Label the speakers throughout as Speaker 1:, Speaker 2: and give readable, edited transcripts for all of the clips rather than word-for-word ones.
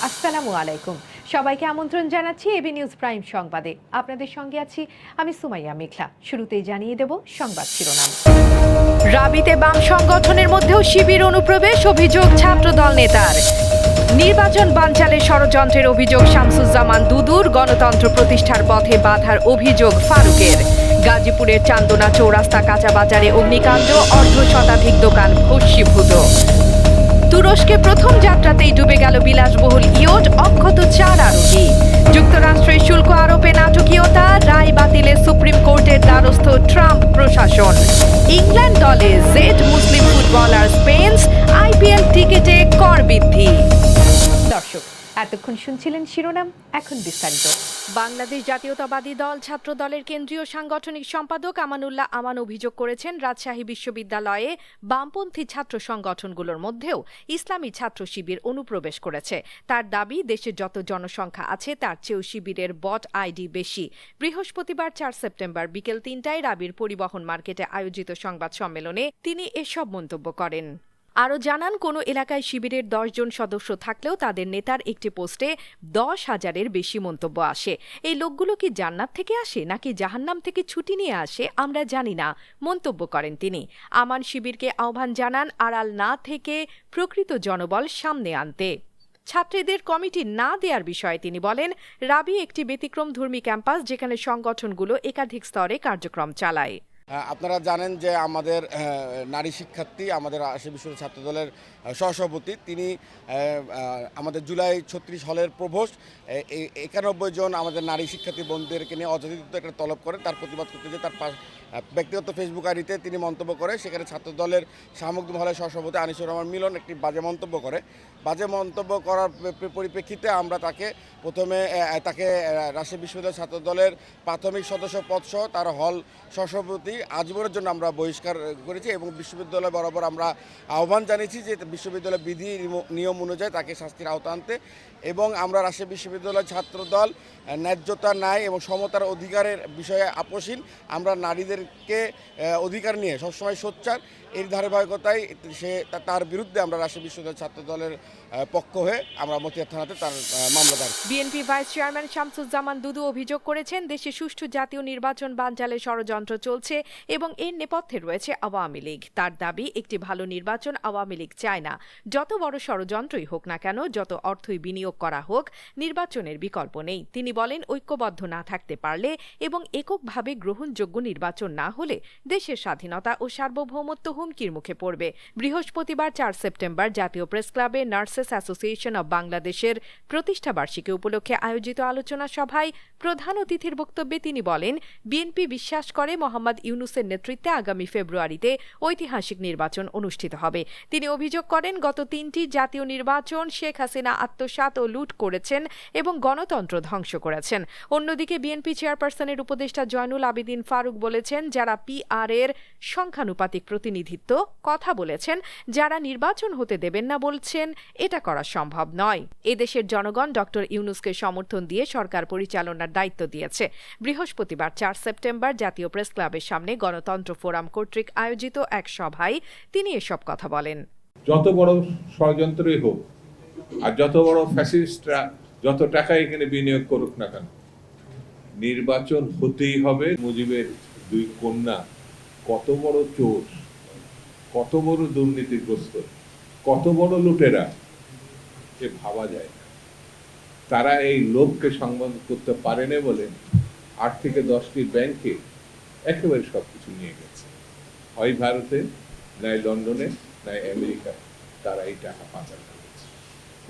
Speaker 1: আসসালামু আলাইকুম। সবাইকে আমন্ত্রণ জানাচ্ছি এবি নিউজ প্রাইম সংবাদে। আপনাদের সঙ্গে আছি আমি সুমাইয়া মেঘলা। শুরুতেই জানিয়ে দেব সংবাদ শিরোনাম। রাবিতে বাম সংগঠনের মধ্যেও শিবির অনুপ্রবেশ, অভিযোগ ছাত্রদল নেতার। নির্বাচন বানচালে ষড়যন্ত্রের অভিযোগ শামসুজ্জামান দুদুর। গণতন্ত্র প্রতিষ্ঠার পথে বাধার অভিযোগ ফারুকের। গাজীপুরের চান্দনা চৌরাস্তা কাঁচা বাজারে অগ্নিকাণ্ড, অর্ধশতাধিক দোকান ভস্মীভূত। তুরস্কে প্রথম যাত্রাতেই ডুবে গেল বিলাসবহুল ইয়ট, অক্ষত 4 আরোহী। যুক্তরাষ্ট্রের শুল্ক আরোপে নাটকীয়তা, রায় বাতিলে সুপ্রিম কোর্টের দ্বারস্থ ট্রাম্প প্রশাসন। ইংল্যান্ড দলে জেড মুসলিম ফুটবলার স্পেন্স, আইপিএল টিকিটে কর বৃদ্ধি। দর্শক, এতক্ষণ শুনছিলেন শিরোনাম, এখন বিস্তারিত। বাংলাদেশ জাতীয়তাবাদী দল ছাত্র দলের কেন্দ্রীয় সাংগঠনিক সম্পাদক আমানুল্লাহ আমান অভিযোগ করেছেন, রাজশাহী বিশ্ববিদ্যালয়ে বামপন্থী ছাত্র সংগঠনগুলোর মধ্যেও ইসলামী ছাত্র শিবির অনুপ্রবেশ করেছে। তার দাবি, দেশে যত জনসংখ্যা আছে তার চেয়েও শিবিরের বট আইডি বেশি। বৃহস্পতিবার 4 সেপ্টেম্বর বিকেল 3টায় রাবির পরিবহন মার্কেটে আয়োজিত সংবাদ সম্মেলনে তিনি এসব মন্তব্য করেন। আরও জানান, কোনো এলাকায় শিবিরের 10 জন সদস্য থাকলেও তাদের নেতার একটি পোস্টে 10,000-এর বেশি মন্তব্য আসে। এই লোকগুলো কি জান্নাত থেকে আসে নাকি জাহান্নাম থেকে ছুটি নিয়ে আসে আমরা জানি না, মন্তব্য করেন তিনি। আমান শিবিরকে আহ্বান জানান আড়াল না থেকে প্রকৃত জনবল সামনে আনতে। ছাত্রীদের কমিটি না দেওয়ার বিষয়ে তিনি বলেন, রাবি একটি ব্যতিক্রমধর্মী ক্যাম্পাস যেখানে সংগঠনগুলো একাধিক স্তরে কার্যক্রম চালায়।
Speaker 2: আপনারা জানেন যে আমাদের নারী শিক্ষার্থী, আমাদের রাজশাহী বিশ্ববিদ্যালয় ছাত্রদলের সহসভাপতি, তিনি আমাদের জুলাই 36 হলের প্রভোস্ট 91 জন আমাদের নারী শিক্ষার্থী বন্ধুদেরকে নিয়ে অযথিত একটা তলব করেন। তার প্রতিবাদ করতে যে তার ব্যক্তিগত ফেসবুক আইডিতে তিনি মন্তব্য করে, সেখানে ছাত্রদলের শাহমুকদুম হলের সহসভাপতি আনিসুর রহমান মিলন একটি বাজে মন্তব্য করে। বাজে মন্তব্য করার পরিপ্রেক্ষিতে আমরা প্রথমে তাকে রাজশাহী বিশ্ববিদ্যালয় ছাত্রদলের প্রাথমিক সদস্য পদসহ তার হল সহসভাপতি আজীবনের জন্য আমরা বহিষ্কার করেছি এবং বিশ্ববিদ্যালয় বরাবর আমরা আহ্বান জানিয়েছি যে বিশ্ববিদ্যালয় বিধি নিয়ম অনুযায়ী তাকে শাস্তির আওতা আনতে, এবং আমরা রাজশাহী বিশ্ববিদ্যালয় ছাত্রদল ন্যায্যতা ন্যায় এবং সমতার অধিকারের বিষয়ে আপোষহীন। আমরা নারীদেরকে অধিকার নিয়ে সবসময় সোচ্চার। এর ধারাবাহিকতায় তার বিরুদ্ধে আমরা রাজশাহী বিশ্ববিদ্যালয় ছাত্রদলের পক্ষ হয়ে আমরা মতিয়া থানাতে তার মামলা দায়ের।
Speaker 1: বিএনপি ভাইস চেয়ারম্যান শামসুজ্জামান দুদু অভিযোগ করেছেন, দেশে সুষ্ঠু জাতীয় নির্বাচন বানচালে ষড়যন্ত্র চলছে এবং এর নেপথ্যে রয়েছে আওয়ামী লীগ। তার দাবি, একটি ভালো নির্বাচন আওয়ামী লীগ চায় না। যত বড় ষড়যন্ত্রই হোক না কেন, যত অর্থই বিনিয়োগ করা হোক, নির্বাচনের বিকল্প নেই। তিনি বলেন, ঐক্যবদ্ধ না থাকতে পারলে এবং এককভাবে গ্রহণযোগ্য নির্বাচন না হলে দেশের স্বাধীনতা ও সার্বভৌমত্ব হুমকির মুখে পড়বে। বৃহস্পতিবার 4 সেপ্টেম্বর জাতীয় প্রেস ক্লাবে নার্সেস অ্যাসোসিয়েশন অব বাংলাদেশের প্রতিষ্ঠাবার্ষিকী উপলক্ষে আয়োজিত আলোচনা সভায় প্রধান অতিথির বক্তব্যে তিনি বলেন, বিএনপি বিশ্বাস করে মোহাম্মদ ইউনূসের নেতৃত্বে আগামী ফেব্রুয়ারিতে ঐতিহাসিক নির্বাচন অনুষ্ঠিত হবে। তিনি অভিযোগ করেন, গত 3টি জাতীয় নির্বাচন শেখ হাসিনা আত্মসাৎ ও লুট করেছেন এবং গণতন্ত্র ধ্বংস করেছেন। অন্যদিকে বিএনপি চেয়ারপারসনের উপদেষ্টা জয়নুল আবেদিন ফারুক বলেছেন, যারা পিআর এর সংখ্যানুপাতিক প্রতিনিধিত্ব কথা বলেছেন, যারা নির্বাচন হতে দেবেন না বলছেন, এটা করা সম্ভব নয়। এদেশের জনগণ ডক্টর ইউনূসকে সমর্থন দিয়ে সরকার পরিচালনার দায়িত্ব দিয়েছে। বৃহস্পতিবার 4 সেপ্টেম্বর জাতীয় প্রেস ক্লাবের সামনে গণতন্ত্র ফোরাম কর্তৃক আয়োজিত এক সভায় তিনি এসব কথা বলেন।
Speaker 3: যত বড় ষড়যন্ত্রই হোক আর যত বড় ফ্যাসিস্টরা যত টাকা এখানে বিনিয়োগ করুক না কেন, নির্বাচন হতেই হবে। মুজিবের 2 কন্যা কত বড় চোর, কত বড় দুর্নীতিগ্রস্ত, কত বড় লুটেরা, এ ভাবা যায় না। তারা এই লোককে সংবাদ করতে পারেনি বলে 8 থেকে 10টি ব্যাংকে একেবারে সবকিছু নিয়ে গেছে। হয় ভারতে, নাই লন্ডনে, নাই আমেরিকা, তারা এই টাকা পাচার করেছে।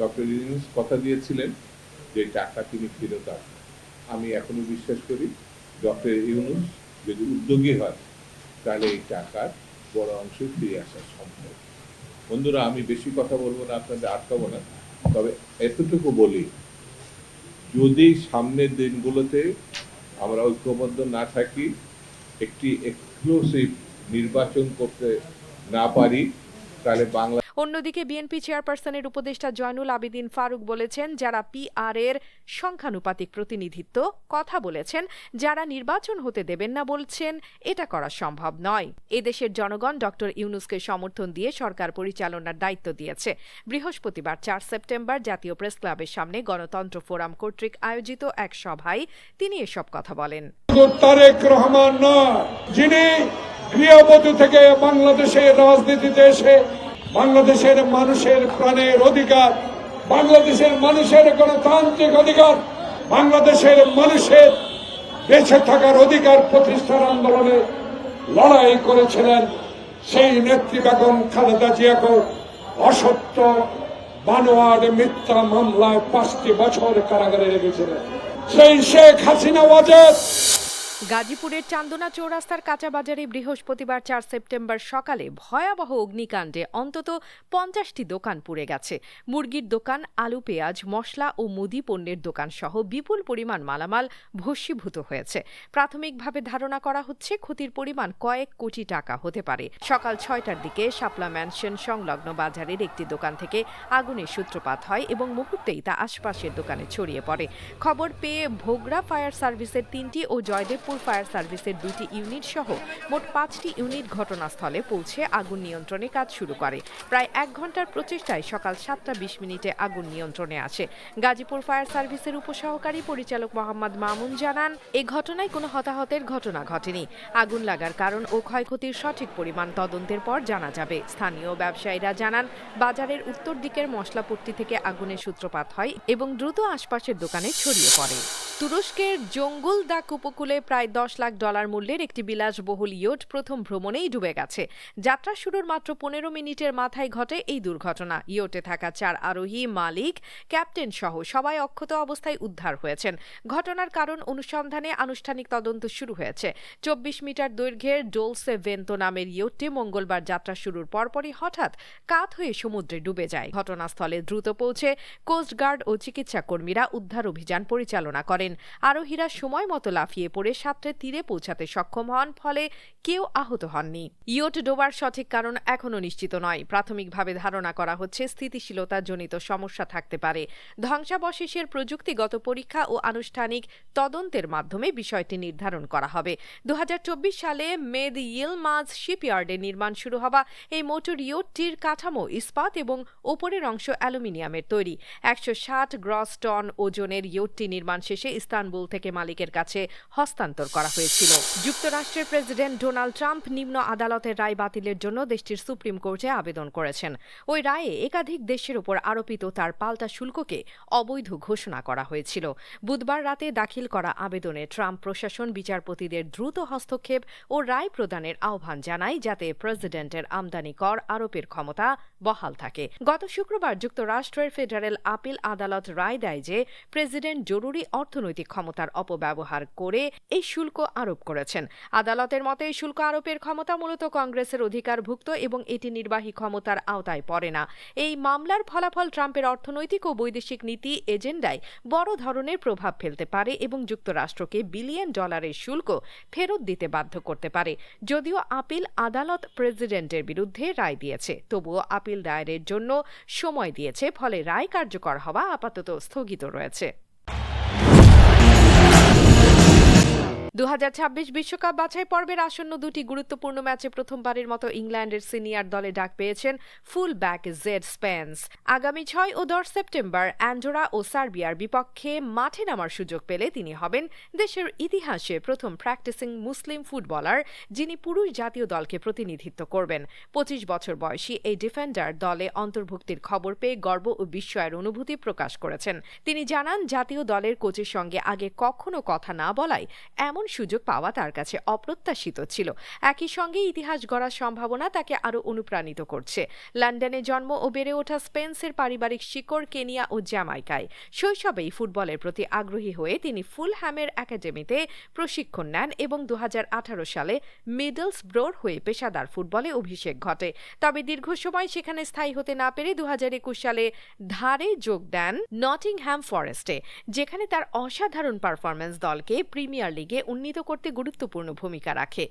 Speaker 3: ডক্টর ইউনূস কথা দিয়েছিলেন যে টাকা তিনি ফেরত আসবেন। আমি এখনো বিশ্বাস করি ডক্টর ইউনূস যদি উদ্যোগী হয় তাহলে এই টাকার বড় অংশ ফিরে আসা সম্ভব। বন্ধুরা, আমি বেশি কথা বলবো না, আপনাদের আটকাবো না, তবে এতটুকু বলি, যদি সামনের দিনগুলোতে আমরা ঐক্যবদ্ধ না থাকি, একটি এক্সক্লুসিভ নির্বাচন করতে না পারি, তাহলে বাংলা।
Speaker 1: অন্যদিকে বিএনপি চেয়ারপারসনের উপদেষ্টা জয়নুল আবেদিন ফারুক বলেছেন, যারা পিআর এর সংখ্যানুপাতিক প্রতিনিধিত্ব কথা বলেছেন, যারা নির্বাচন হতে দেবেন না বলছেন, এটা করা সম্ভব নয়। এদেশের জনগণ ডক্টর ইউনূসকে সমর্থন দিয়ে সরকার পরিচালনার দায়িত্ব দিয়েছে। বৃহস্পতিবার 4 সেপ্টেম্বর জাতীয় প্রেস ক্লাবের সামনে গণতন্ত্র ফোরাম কর্তৃক আয়োজিত এক সভায় তিনি এসব কথা বলেন।
Speaker 4: তারেক রহমান নয়, যিনি গৃহবধূ থেকে বাংলাদেশের রাজনীতিতে এসে বাংলাদেশের মানুষের প্রাণের অধিকার, বাংলাদেশের মানুষের গণতান্ত্রিক অধিকার, বাংলাদেশের মানুষের বেঁচে থাকার অধিকার প্রতিষ্ঠার আন্দোলনে লড়াই করেছিলেন। সেই নেত্রী বেগম খালেদা জিয়াকে অসত্য বানোয়াট মিথ্যা মামলায় 5টি বছর কারাগারে রেখেছিলেন। সেই শেখ হাসিনা ওয়াজেদ।
Speaker 1: গাজীপুরের চান্দনা চৌরাস্তার কাঁচা বাজারে বৃহস্পতিবার 4 সেপ্টেম্বর সকালে ভয়াবহ অগ্নিকাণ্ডে অন্তত 50টি দোকান পুড়ে গেছে। মুরগির দোকান, আলু, পেঁয়াজ, মশলা ও মুদি পণ্যের দোকান সহ বিপুল পরিমাণ মালামাল ভস্মীভূত হয়েছে। প্রাথমিকভাবে ধারণা করা হচ্ছে ক্ষতির পরিমাণ কয়েক কোটি টাকা হতে পারে। সকাল 6টার দিকে শাপলা ম্যানশন সংলগ্ন বাজারের একটি দোকান থেকে আগুনের সূত্রপাত হয় এবং মুহূর্তেই তা আশপাশের দোকানে ছড়িয়ে পড়ে। খবর পেয়ে ভোগড়া ফায়ার সার্ভিসের 3টি ও জয়দেবপুর ফায়ার সার্ভিসের 2টি ইউনিট সহ মোট 5টি ইউনিট ঘটনাস্থলে পৌঁছে আগুন নিয়ন্ত্রণে কাজ শুরু করে। প্রায় 1 ঘন্টার প্রচেষ্টায় সকাল 7:20 আগুন নিয়ন্ত্রণে আসে। গাজীপুর ফায়ার সার্ভিসের উপসহকারী পরিচালক মোহাম্মদ মামুন জানান, এই ঘটনায় কোনো হতাহতের ঘটনা ঘটেনি। আগুন লাগার কারণ ও ক্ষয়ক্ষতির সঠিক পরিমাণ তদন্তের পর জানা যাবে। স্থানীয় ব্যবসায়ীরা জানান, বাজারের উত্তর দিকের মশলাপট্টি থেকে আগুনের সূত্রপাত হয় এবং দ্রুত আশপাশের দোকানে ছড়িয়ে পড়ে। তুরস্কের জঙ্গুলদাক উপকূলে প্রায় $10 লাখ মূল্যের একটি বিলাসবহুল ইয়ট প্রথম ভ্রমণেই ডুবে গেছে। যাত্রা শুরুর মাত্র 15 মিনিটের মাথায় ঘটে এই দুর্ঘটনা। ইয়টে থাকা 4 আরোহী, মালিক, ক্যাপ্টেন সহ সবাই অক্ষত অবস্থায় উদ্ধার হয়েছেন। ঘটনার কারণ অনুসন্ধানে আনুষ্ঠানিক তদন্ত শুরু হয়েছে। 24 মিটার দৈর্ঘ্যের ডোলসে ভেন্তো নামের ইয়টটি মঙ্গলবার যাত্রা শুরুর পরপরই হঠাৎ কাত হয়ে সমুদ্রে ডুবে যায়। ঘটনাস্থলে দ্রুত পৌঁছে কোস্টগার্ড ও চিকিৎসা কর্মীরা উদ্ধার অভিযান পরিচালনা করেন। আরোহীরা সময় মতো লাফিয়ে পড়ে সাঁতরে তীরে পৌঁছাতে সক্ষম হন, ফলে কেউ আহত হননি। ইয়ট ডোবার সঠিক কারণ এখনও নিশ্চিত নয়। প্রাথমিকভাবে ধারণা করা হচ্ছে স্থিতিশীলতাজনিত সমস্যা থাকতে পারে। ধ্বংসাবশেষের প্রযুক্তিগত পরীক্ষা ও আনুষ্ঠানিক তদন্তের মাধ্যমে বিষয়টি নির্ধারণ করা হবে। 2024 সালে মেদ ইলমাজ শিপইয়ার্ডে নির্মাণ শুরু হওয়া এই মোটর ইয়টটির কাঠামো ইস্পাত এবং ওপরের অংশ অ্যালুমিনিয়ামের তৈরি। 160 গ্রস টন ওজনের ইয়টটি নির্মাণ শেষে ইস্তানবুল থেকে মালিকের কাছে হস্তান্তর করা হয়েছিল। যুক্তরাষ্ট্রের প্রেসিডেন্ট ডোনাল্ড ট্রাম্প নিম্ন আদালতের রায় বাতিলের জন্য দেশটির সুপ্রিম কোর্টে আবেদন করেছেন। ওই রায়ে একাধিক দেশের উপর আরোপিত তার পাল্টা শুল্ককে অবৈধ ঘোষণা করা হয়েছিল। বুধবার রাতে দাখিল করা আবেদনে ট্রাম্প প্রশাসন বিচারপতিদের দ্রুত হস্তক্ষেপ ও রায় প্রদানের আহ্বান জানায়, যাতে প্রেসিডেন্টের আমদানি কর আরোপের ক্ষমতা বহাল থাকে। গত শুক্রবার যুক্তরাষ্ট্রের ফেডারেল আপিল আদালত রায় দেয় যে প্রেসিডেন্ট জরুরি অর্থনৈতিক ক্ষমতার অপব্যবহার করে এই শুল্ক আরোপ করেছেন। আদালতের মতে এই শুল্ক আরোপের ক্ষমতা মূলত কংগ্রেসের অধিকারভুক্ত এবং এটি নির্বাহী ক্ষমতার আওতায় পড়ে না। এই মামলার ফলাফল ট্রাম্পের অর্থনৈতিক ও বৈদেশিক নীতি এজেন্ডায় বড় ধরনের প্রভাব ফেলতে পারে এবং যুক্তরাষ্ট্রকে $বিলিয়ন শুল্ক ফেরত দিতে বাধ্য করতে পারে। যদিও আপিল আদালত প্রেসিডেন্টের বিরুদ্ধে রায় দিয়েছে, তবুও আপিল দায়েরের জন্য সময় দিয়েছে, ফলে রায় কার্যকর হওয়া আপাতত স্থগিত রয়েছে। 2026 বিশ্বকাপ বাছাই পর্বের আসন্ন 2টি গুরুত্বপূর্ণ ম্যাচে প্রথমবারের মতো ইংল্যান্ডের সিনিয়র দলে ডাক পেয়েছেন ফুল ব্যাক জেড স্পেন্স। আগামী 6 ও 10 সেপ্টেম্বর অ্যান্ডোরা ও সার্বিয়ার বিপক্ষে মাঠে নামার সুযোগ পেলে তিনি হবেন দেশের ইতিহাসে প্রথম প্র্যাকটিসিং মুসলিম ফুটবলার, যিনি পুরুষ জাতীয় দলকে প্রতিনিধিত্ব করবেন। 25 বছর বয়সী এই ডিফেন্ডার দলে অন্তর্ভুক্তির খবর পেয়ে গর্ব ও বিস্ময়ের অনুভূতি প্রকাশ করেছেন। তিনি জানান, জাতীয় দলের কোচের সঙ্গে আগে কখনো কথা না বলায় এমন সুযোগ পাওয়া তার কাছে অপ্রত্যাশিত ছিল। একই সঙ্গে ইতিহাস গড়ার সম্ভাবনা তাকে আরও অনুপ্রাণিত করছে। লন্ডনে জন্ম ও বেড়ে ওঠা স্পেন্সের পারিবারিক শিকড় কেনিয়া ও জ্যামাইকায়। শৈশবেই ফুটবলের প্রতি আগ্রহী হয়ে তিনি ফুলহ্যামের একাডেমিতে প্রশিক্ষণ নেন এবং 2018 সালে মিডলসব্রোর হয়ে পেশাদার ফুটবলে অভিষেক ঘটে। তবে দীর্ঘ সময় সেখানে স্থায়ী হতে না পেরে 2021 সালে ধারে যোগ দেন নটিংহ্যাম ফরেস্টে, যেখানে তার অসাধারণ পারফরম্যান্স দলকে প্রিমিয়ার লিগে উন্নীত করতে গুরুত্বপূর্ণ ভূমিকা রাখে।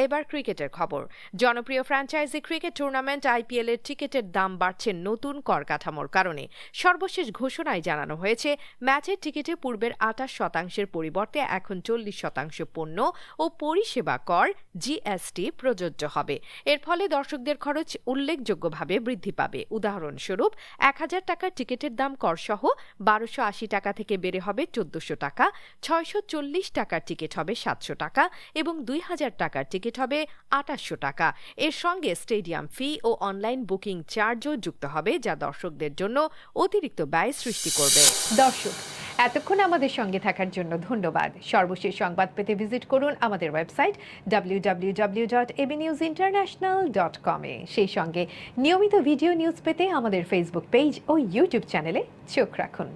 Speaker 1: এবার ক্রিকেটের খবর। জনপ্রিয় ফ্র্যাঞ্চাইজি ক্রিকেট টুর্নামেন্ট আইপিএল এর টিকিটের দাম বাড়ছে নতুন কর কাঠামোর কারণে। সর্বশেষ ঘোষণায় জানানো হয়েছে, ম্যাচের টিকিটে পূর্বের 28% পরিবর্তে এখন 40% পণ্য ও পরিষেবা কর জিএসটি প্রযোজ্য হবে। এর ফলে দর্শকদের খরচ উল্লেখযোগ্যভাবে বৃদ্ধি পাবে। উদাহরণস্বরূপ 1000 টাকার টিকিটের দাম করসহ 1280 টাকা থেকে বেড়ে হবে 1400 টাকা, 640 টাকার টিকিট হবে 700 টাকা এবং 2000 টাকার টিকিট হবে 2800 টাকা। এর সঙ্গে স্টেডিয়াম ফি ও অনলাইন বুকিং চার্জও যুক্ত হবে, যা দর্শকদের জন্য অতিরিক্ত ব্যয় সৃষ্টি করবে। দর্শক, এতক্ষণ আমাদের সঙ্গে থাকার জন্য ধন্যবাদ। সর্বশেষ সংবাদ পেতে ভিজিট করুন আমাদের ওয়েবসাইট www.abnewsinternational.com এ। সেই সঙ্গে নিয়মিত ভিডিও নিউজ পেতে আমাদের ফেসবুক পেজ ও ইউটিউব চ্যানেলে চোখ রাখুন।